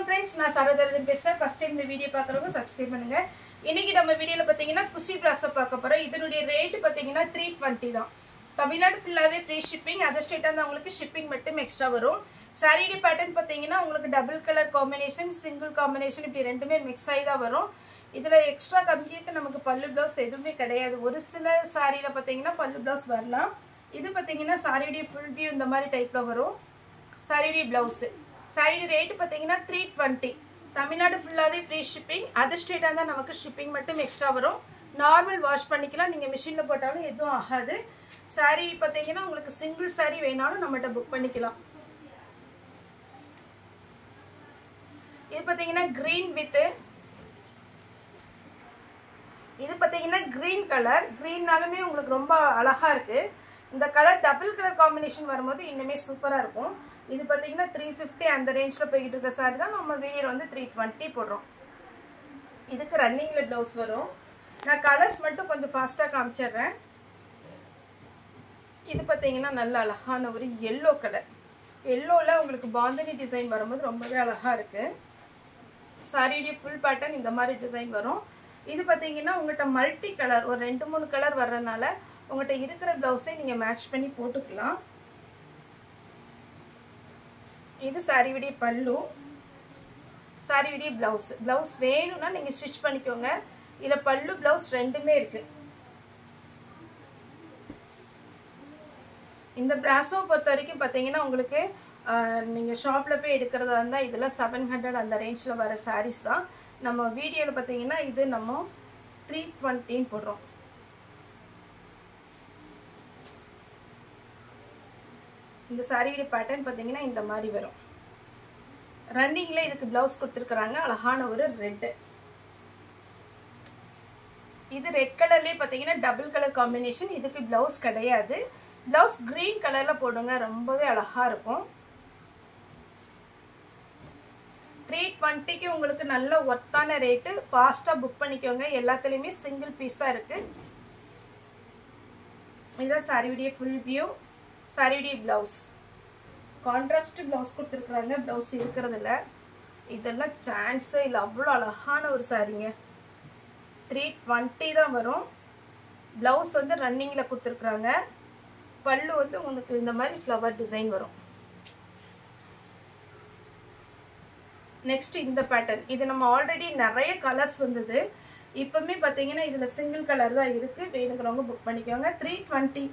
வணக்கம் फ्रेंड्स நான் சரோஜரதன் பேசுறேன் ஃபர்ஸ்ட் டைம் இந்த வீடியோ பார்க்கறவங்க சப்ஸ்கிரைப் பண்ணுங்க இன்னைக்கு நம்ம வீடியோல பாத்தீங்கன்னா குஷி பிராசோ பார்க்க போறோம் இதனுடைய ரேட் பாத்தீங்கன்னா 320 தான் தமிழ்நாடு ஃபுல்லாவே ஃப்ரீ ஷிப்பிங் அதர் ஸ்டேட்டா இருந்தா உங்களுக்கு ஷிப்பிங் மட்டும் எக்ஸ்ட்ரா வரும் சாரியோட பேட்டர்ன் பாத்தீங்கன்னா உங்களுக்கு double colour combination single combination இப்படி ரெண்டுமே மிக்ஸ் ஆயி தான் வரும் இதுல எக்ஸ்ட்ரா கம்மியாக்கு நமக்கு பல்லு ப்ளவுஸ் எதுவுமே கிடையாது ஒரு சில சாரியில பாத்தீங்கன்னா பல்லு ப்ளவுஸ் வரலாம் இது பாத்தீங்கன்னா சாரியோட ஃபுல் வியூ இந்த மாதிரி டைப்ல வரும் சாரியோட ப்ளவுஸ் சாரி ரேட் பாத்தீங்கன்னா 320 தமிழ்நாடு ஃபுல்லாவே ஃப்ரீ ஷிப்பிங் அதர் ஸ்டேட்டா தான் நமக்கு ஷிப்பிங் மட்டும் எக்ஸ்ட்ரா வரும் நார்மல் வாஷ் பண்ணிக்கலாம் நீங்க மெஷின்ல போட்டாலும் எதுவும் ஆகாது சாரி பாத்தீங்கன்னா உங்களுக்கு சிங்கிள் சாரி வேணாலும் நம்மட்ட புக் பண்ணிக்கலாம் இது பாத்தீங்கன்னா கிரீன் வித் இது பாத்தீங்கன்னா கிரீன் கலர் கிரீன்னாலுமே உங்களுக்கு ரொம்ப அழகா இருக்கு இந்த கலர் டபுள் கலர் காம்பினேஷன் வரும்போது இன்னுமே சூப்பரா இருக்கும் இது பாத்தீங்கன்னா 350 அந்த ரேஞ்ச்ல போயிட்டு இருக்க சாரி தான் நம்ம வீடியோல வந்து 320 போடுறோம் இதுக்கு ரன்னிங்ல ப்ளவுஸ் வரும் நான் கலர்ஸ் மட்டும் கொஞ்சம் ஃபாஸ்டா காமிச்சறேன் இது பாத்தீங்கன்னா நல்ல அழகான ஒரு yellow கலர் yellowல உங்களுக்கு பாந்தனி டிசைன் வரும்போது ரொம்பவே அழகா இருக்கு சாரியோட ஃபுல் பேட்டர்ன் இந்த மாதிரி டிசைன் வரும் இது பாத்தீங்கன்னா உங்கள்ட்ட மல்டி கலர் ஒரு 2-3 கலர் வர்றனால உங்கள்ட்ட இருக்கிற ப்ளவுஸை நீங்க மேட்ச் பண்ணி போட்டுக்கலாம் இது சாரியோட பல்லு சாரியோட ப்ளவுஸ் வேணும்னா நீங்க ஸ்டிட்ச் பண்ணிக்கோங்க இல்ல பல்லு ப்ளவுஸ் ரெண்டுமே இருக்கு இந்த பிராசோ பொறுத்த வரைக்கும் பாத்தீங்கன்னா உங்களுக்கு நீங்க ஷாப்ல போய் எடுக்கிறதா இருந்தா இதெல்லாம் 700 அந்த ரேஞ்ச்ல வர சாரீஸ் தான் நம்ம வீடியோல பாத்தீங்கன்னா இது நம்ம 320 போடுறோம் இந்த சாரியோட பேட்டர்ன் பாத்தீங்கன்னா இந்த மாதிரி வரும் ரன்னிங்ல இதுக்கு ப்ளவுஸ் கொடுத்திருக்காங்க அழகான ஒரு ரெட் இது ரெட் கலர்லயே பாத்தீங்கன்னா டபுள் கலர் காம்பினேஷன் இதுக்கு ப்ளவுஸ் கிடையாது ப்ளவுஸ் கிரீன் கலர்ல போடுங்க ரொம்பவே அழகா இருக்கும் 320 க்கு உங்களுக்கு நல்ல ஒர்த்தான ரேட் ஃபாஸ்டா புக் பண்ணிக்கோங்க எல்லாத்துலயுமே சிங்கிள் பீஸ் தான் இருக்கு இத சாரியோட ஃபுல் வியூ சாரியோட ப்ளவுஸ் கான்ட்ராஸ்ட் ப்ளவுஸ் கொடுத்திருக்காங்க ப்ளவுஸ் இருக்குறது இல்ல இதெல்லாம் சான்ஸே இல்ல அவ்வளவு அழகான ஒரு சாரிங்க 320 தான் வரும் ப்ளவுஸ் வந்து ரன்னிங்ல கொடுத்திருக்காங்க பல்லு வந்து உங்களுக்கு இந்த மாதிரி ஃப்ளவர் டிசைன் வரும் நெக்ஸ்ட் இந்த பேட்டர்ன் இது நம்ம ஆல்ரெடி நிறைய கலர்ஸ் வந்தது இப்பவுமே பாத்தீங்கன்னா இதுல சிங்கிள் கலர் தான் இருக்கு வேணும்ங்கறவங்க புக் பண்ணிக்கோங்க 320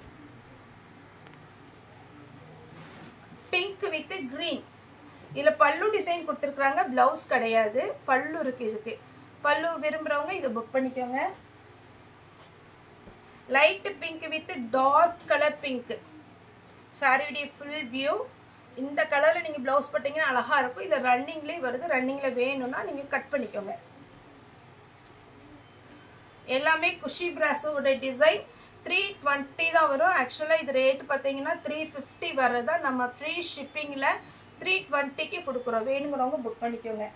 பிங்க் வித் கிரீன் இதுல பல்லு டிசைன் கொடுத்திருக்காங்க ப்ளவுஸ் கிடையாது பல்லு இருக்கு இதுக்கு பல்லு விரும்புறவங்க இத புக் பண்ணிக்கோங்க light pink with dark colour pink சாரியோட ஃபுல் வியூ இந்த கலர்ல நீங்க ப்ளவுஸ் போட்டீங்கன்னா அழகா இருக்கும் இல்ல ரன்னிங்லயே வருது ரன்னிங்ல வேணும்னா நீங்க கட் பண்ணிக்கோங்க எல்லாமே குஷி பிராசோட டிசைன் 320 தான் வரும் ஆக்சுவலா இது ரேட் பாத்தீங்கன்னா 350 வரதா நம்ம ஃப்ரீ ஷிப்பிங்ல 320 க்கு கொடுக்குறோம் வேணும்ங்கறவங்க புக் பண்ணிக்கோங்க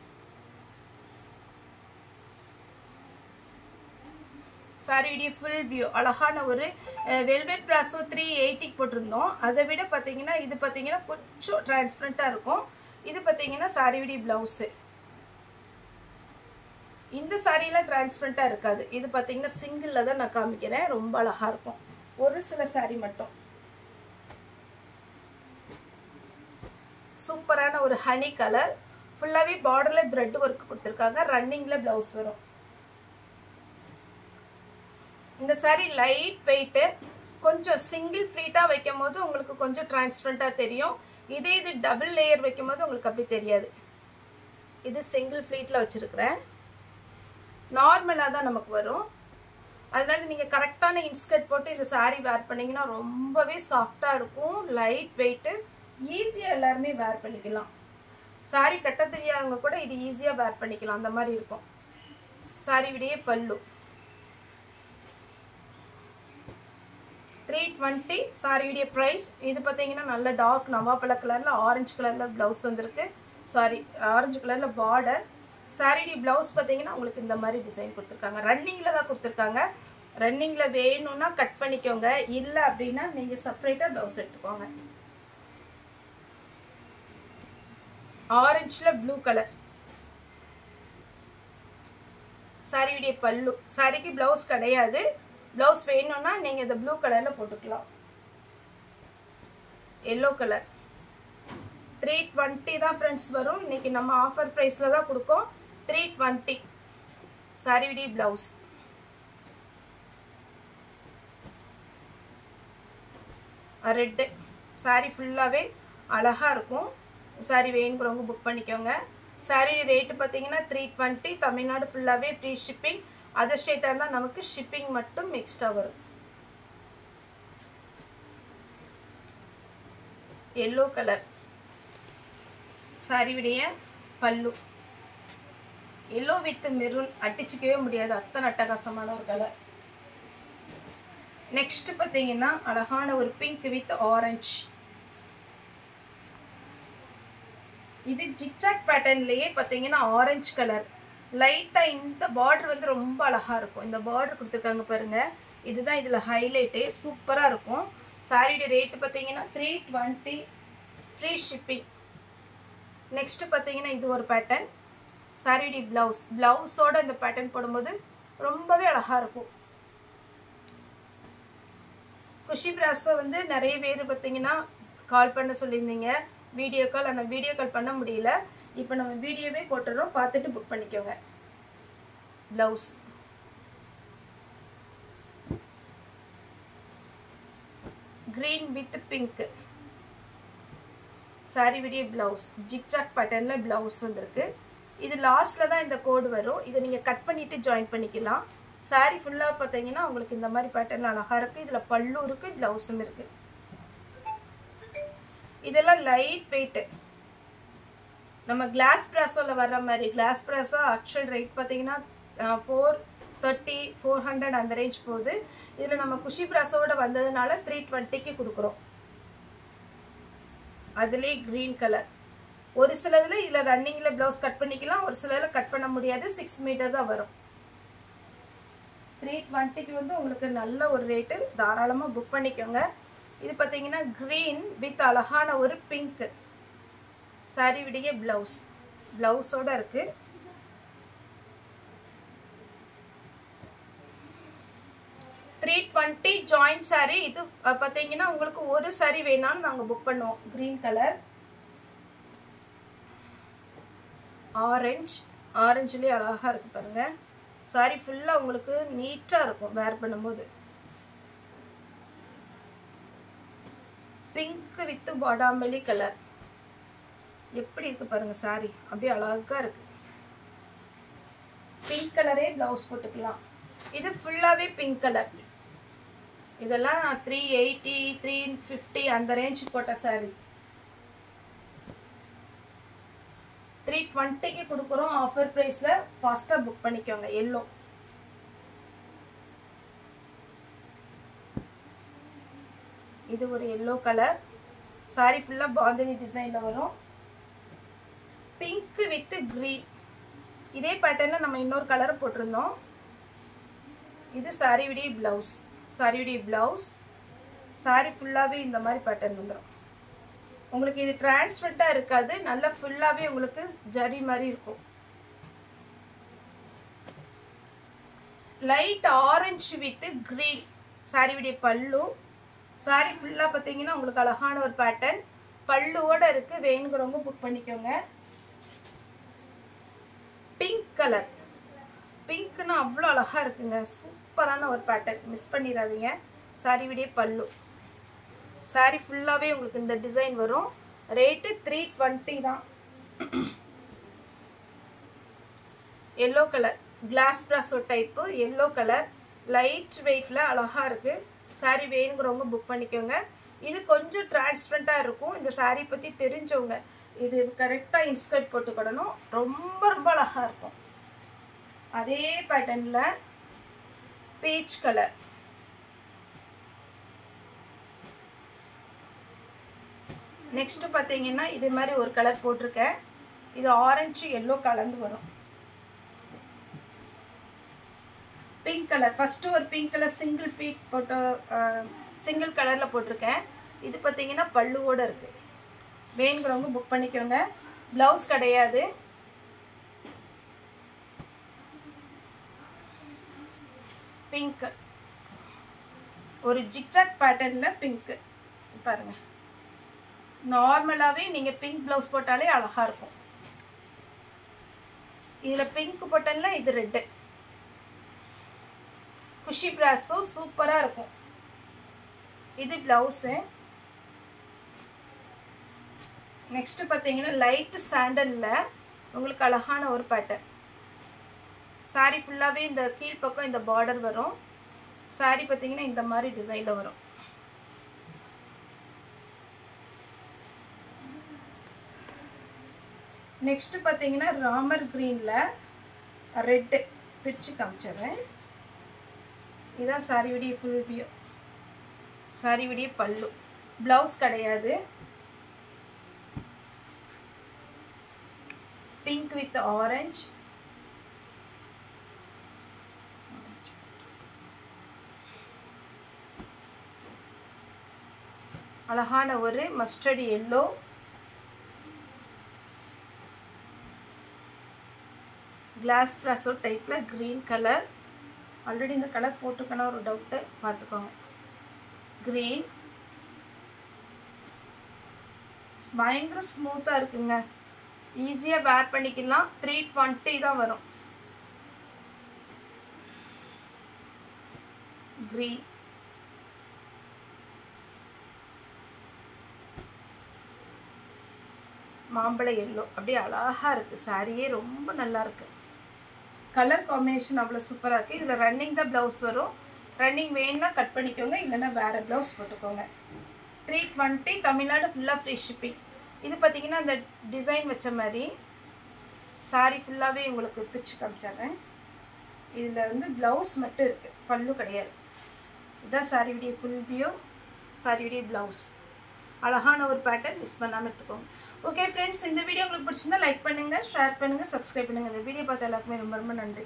சாரியோட ஃபுல் வியூ அழகான ஒரு வெல்வெட் பிராசோ 380 க்கு போட்டிருந்தோம் அதை விட பாத்தீங்கன்னா இது பாத்தீங்கன்னா கொஞ்சம் டிரான்ஸ்பரண்டா இருக்கும் இது பாத்தீங்கன்னா சாரியோட ப்ளவுஸ் இந்த சாரியில டிரான்ஸ்பரண்டா இருக்காது இது பாத்தீங்கன்னா சிங்கிள்ல தான் நான் காமிக்கிறேன் ரொம்ப அழகா இருக்கும் ஒரு சில சாரி மட்டும் சூப்பரான ஒரு ஹனி கலர் ஃபுல்லாவே பார்டர்ல த்ரெட் வர்க் கொடுத்திருக்காங்க ரன்னிங்ல ப்ளவுஸ் வரும் இந்த சாரி லைட் வெயிட் கொஞ்சம் சிங்கிள் ஃப்ளீட்டா வைக்கும்போது உங்களுக்கு கொஞ்சம் டிரான்ஸ்பரண்டா தெரியும் இதே இது டபுள் லேயர் வைக்கும்போது உங்களுக்கு அப்படி தெரியாது இது சிங்கிள் ஃப்ளீட்ல வச்சிருக்கிறேன் நார்மலா தான் நமக்கு வரும் அதனால நீங்க கரெக்டான இன்ஸ்கர்ட் போட்டு இந்த சாரி வேர் பண்ணீங்கன்னா ரொம்பவே சாஃப்ட்டா இருக்கும் லைட் வெயிட் ஈஸியா எல்லாரும் வேர் பண்ணிக்கலாம் சாரி கட்ட தெரியாதவங்க கூட இது ஈஸியா வேர் பண்ணிக்கலாம் அந்த மாதிரி இருக்கும் சாரியோட பல்லு 320 சாரியோட பிரைஸ் இது பாத்தீங்கன்னா நல்ல டார்க் நவாப்பழ கலர்ல ஆரஞ்சு கலர்ல ப்ளவுஸ் வந்திருக்கு சாரி ஆரஞ்சு கலர்ல பார்டர் சாரியோட ப்ளவுஸ் பாத்தீங்கன்னா உங்களுக்கு இந்த மாதிரி டிசைன் கொடுத்திருக்காங்க ரன்னிங்ல தான் கொடுத்திருக்காங்க ரன்னிங்ல வேணும்னா கட் பண்ணிக்கோங்க இல்ல அப்படினா நீங்க செப்பரேட்டா ப்ளவுஸ் எடுத்துக்கோங்க ஆரஞ்சுல ப்ளூ கலர் சாரியுடைய பல்லு. சாரிக்கு பிளவுஸ் கிடையாது. பிளவுஸ் வேணும்னா நீங்க இந்த ப்ளூ கலர்ல போட்டுக்கலாம். எல்லோ கலர் 320 தான் ஃப்ரெண்ட்ஸ் வரும். இன்னைக்கு நம்ம ஆஃபர் பிரைஸ்ல தான் கொடுக்கோம். 320 சாரியுடைய பிளவுஸ். ரெட் சாரி ஃபுல்லாவே அழகா இருக்கும். சாரி வேணுங்கிறவங்க புக் பண்ணிக்கோங்க. சாரி ரேட்டு பார்த்தீங்கன்னா 320. தமிழ்நாடு ஃபுல்லாவே ஃப்ரீ ஷிப்பிங். அதர் ஸ்டேட்டா இருந்தா நமக்கு ஷிப்பிங் மட்டும் எக்ஸ்ட்ரா வரும். எல்லோ கலர் சாரி உடைய பல்லு. எல்லோ வித் மெரூன் அடிச்சுக்கவே முடியாது, அத்தனை அட்டகாசமான ஒரு கலர். நெக்ஸ்ட் பார்த்தீங்கன்னா அழகான ஒரு பிங்க் வித் ஆரஞ்சு. இது ஜிக்ஜாக் பேட்டர்ன்லயே பார்த்தீங்கன்னா ஆரஞ்சு கலர். லைட்டா இந்த பார்டர் வந்து ரொம்ப அழகா இருக்கும். இந்த பார்டர் கொடுத்துருக்காங்க பாருங்க, இதுதான் இதுல ஹைலைட்டே. சூப்பரா இருக்கும். சாரியோட ரேட் பார்த்தீங்கன்னா 320 ஃப்ரீ ஷிப்பிங். நெக்ஸ்ட் பார்த்தீங்கன்னா இது ஒரு பேட்டர்ன். சாரியோட பிளவுஸோட இந்த பேட்டர்ன் போடும்போது ரொம்பவே அழகா இருக்கும். குஷி பிராஸோ வந்து நிறைய பேர் பார்த்தீங்கன்னா கால் பண்ண சொல்லியிருந்தீங்க வீடியோ கால். ஆனால் வீடியோ கால் பண்ண முடியல. இப்போ நம்ம வீடியோவே போட்டுறோம், பார்த்துட்டு புக் பண்ணிக்கோங்க. Blouse green with pink. Sorry விடிய பிளவுஸ் ஜிக்ஜாக் பேட்டர்ன்ல பிளவுஸ் வந்திருக்கு. இது லாஸ்ட்ல தான் இந்த கோடு வரும். இதை நீங்க கட் பண்ணிட்டு ஜாயின் பண்ணிக்கலாம். சாரி ஃபுல்லா பார்த்தீங்கன்னா உங்களுக்கு இந்த மாதிரி பேட்டர்ன் அழகா இருக்கு. இதுல பல்லு இருக்கு, பிளவுஸும் இருக்கு. இதெல்லாம் லைட் வெயிட். நம்ம கிளாஸ் பிராஸோல வர்ற மாதிரி. கிளாஸ் பிராஸோ ஆக்சுவல் ரேட் பார்த்தீங்கன்னா 430 400 அந்த ரேஞ்ச் போகுது. இதுல நம்ம குஷி பிராஸோட வந்ததுனால 320க்கு கொடுக்குறோம். அதுலேயே கிரீன் கலர். ஒரு சிலதுல இதுல ரன்னிங்ல பிளவுஸ் கட் பண்ணிக்கலாம், ஒரு சிலதுல கட் பண்ண முடியாது. 6 மீட்டர் தான் வரும். 320க்கு வந்து உங்களுக்கு நல்ல ஒரு ரேட்டு. தாராளமா புக் பண்ணிக்கோங்க. இது பார்த்தீங்கன்னா கிரீன் வித் அழகான ஒரு பிங்க். சாரி விடிய பிளவுஸோட இருக்கு. $320 ஜாயிண்ட் சாரி. இது பார்த்தீங்கன்னா உங்களுக்கு ஒரு சாரி வேணாலும் நாங்கள் புக் பண்ணுவோம். கிரீன் கலர் ஆரஞ்சுலேயே அழகா இருக்கு பாருங்க. சாரி ஃபுல்லா உங்களுக்கு நீட்டா இருக்கும் வேர் பண்ணும்போது. பிங்க் வித் பாடாமல்லி கலர் எப்படி இருக்கு பாருங்க. சாரி அப்படியே அழகா இருக்கு. பிங்க் கலரே பிளவுஸ் போட்டுக்கலாம். இது ஃபுல்லாவே பிங்க் கலர். இதெல்லாம் 380 350 அந்த ரேஞ்ச் போட்ட சாரி. 320க்கு கொடுக்குறோம் ஆஃபர் பிரைஸ்ல. ஃபாஸ்டா புக் பண்ணிக்கோங்க. எல்லோ இது ஒரு எல்லோ கலர். சாரி ஃபுல்லா பாந்தினி டிசைன்ல வரும். Pink with green. இதே பேட்டர்ன்ல நம்ம இன்னொரு கலர் போட்டிருந்தோம். இது சாரியுடைய பிளவுஸ். சாரி ஃபுல்லாவே இந்த மாதிரி பேட்டர்ன் வந்துடும். உங்களுக்கு இது டிரான்ஸ்பரண்டா இருக்காது, நல்லா ஃபுல்லாவே உங்களுக்கு ஜரி மாதிரி இருக்கும். Light orange with green. சாரியுடைய பல்லு. சாரி ஃபுல்லா பார்த்தீங்கன்னா உங்களுக்கு அழகான ஒரு பேட்டர்ன் பல்லுவோட இருக்கு. வேணுங்கிறவங்க புக் பண்ணிக்கோங்க. Pink colour. பிங்க்னா அவ்வளோ அழகா இருக்குங்க. சூப்பரான ஒரு பேட்டர்ன், மிஸ் பண்ணிடாதீங்க. சாரியுடைய பல்லு. சாரி ஃபுல்லாவே உங்களுக்கு இந்த டிசைன் வரும். ரேட்டு 320 தான். Yellow colour glass பிராஸோ type. Yellow colour light வெயிட்ல அழகா இருக்கு. சாரி வேணுங்கிறவங்க புக் பண்ணிக்கோங்க. இது கொஞ்சம் டிரான்ஸ்பரண்டா இருக்கும். இந்த சாரி பத்தி தெரிஞ்சவங்க இது கரெக்டா இன்ஸ்கர்ட் போட்டுக்கிடணும். ரொம்ப ரொம்ப அழகா இருக்கும். அதே பேட்டர்ன்ல பீச் கலர். நெக்ஸ்ட் பார்த்தீங்கன்னா இது மாதிரி ஒரு கலர் போட்டிருக்கேன். இது ஆரஞ்சு எல்லோ கலந்து வரும். Pink colour. ஃபர்ஸ்ட் ஒரு பிங்க் கலர் சிங்கிள் ஃபீட் போட்டு சிங்கிள் கலர்ல போட்டிருக்கேன். இது பார்த்தீங்கன்னா பல்லுவோட இருக்கு. வேணுங்கிறவங்க புக் பண்ணிக்கோங்க. பிளவுஸ் கிடையாது. பிங்க், ஒரு ஜிக்ஜாக் பேட்டர்ன்ல பிங்க் பாருங்க. நார்மலாவே நீங்க பிங்க் ப்ளவுஸ் போட்டாலே அழகா இருக்கும். இதுல பிங்க் போட்டன்ல இது ரெட். குஷி பிராஸோ சூப்பரா இருக்கும். இது பிளவுஸ். நெக்ஸ்ட் பாத்தீங்கன்னா லைட் சாண்டல்ல உங்களுக்கு அழகான ஒரு பேட்டர்ன். சாரி ஃபுல்லாவே இந்த கீழ் பக்கம் இந்த பார்டர் வரும். சாரி பாத்தீங்கன்னா இந்த மாதிரி டிசைன்ல வரும். நெக்ஸ்ட் பாத்தீங்கன்னா ராமர் கிரீன்ல ரெட் பிரிச்சு காமிச்சிடுறேன். இதான் சாரியுடைய ஃபுல் வியூ. சாரியுடைய பல்லு. பிளவுஸ் கிடையாது. Pink with orange. அழகான ஒரு மஸ்டர்ட் எல்லோ. கிளாஸ் பிராஸோ டைப்ல கிரீன் கலர். ஆல்ரெடி இந்த கலர் போட்டுக்கணும் ஒரு டவுட்டு, பார்த்துக்கோங்க. கிரீன் பயங்கர ஸ்மூத்தாக இருக்குங்க. ஈஸியாக வேர் பண்ணிக்கலாம். 320 தான் வரும். கிரீன், மாம்பழ எல்லோ அப்படியே அழகா இருக்கு. சாரியே ரொம்ப நல்லா இருக்கு. கலர் காம்பினேஷன் அவ்வளோ சூப்பராக இருக்குது. இதில் ரன்னிங் தான் ப்ளவுஸ் வரும். ரன்னிங் வேணும்னா கட் பண்ணிக்கோங்க, இல்லைன்னா வேறு ப்ளவுஸ் போட்டுக்கோங்க. 320 தமிழ்நாடு ஃபுல்லாக ஃப்ரீ ஷிப்பிங். இது பார்த்தீங்கன்னா அந்த டிசைன் வச்ச மாதிரி சாரி ஃபுல்லாகவே உங்களுக்கு பிரிச்சு காமிச்சாங்க. இதில் வந்து ப்ளவுஸ் மட்டும் இருக்குது, பல்லு கிடையாது. இதுதான் சாரியுடைய ஃபுல் வியூ. சாரியுடைய ப்ளவுஸ் அழகான ஒரு பேட்டர்ன். மிஸ் பண்ணாமல் எடுத்துக்கோங்க. ஓகே ஃப்ரெண்ட்ஸ், இந்த வீடியோ உங்களுக்கு பிடிச்சிருந்தா லைக் பண்ணுங்கள், ஷேர் பண்ணுங்கள், சப்ஸ்கிரைப் பண்ணுங்கள். இந்த வீடியோ பார்த்த எல்லாருக்குமே ரொம்ப ரொம்ப நன்றி.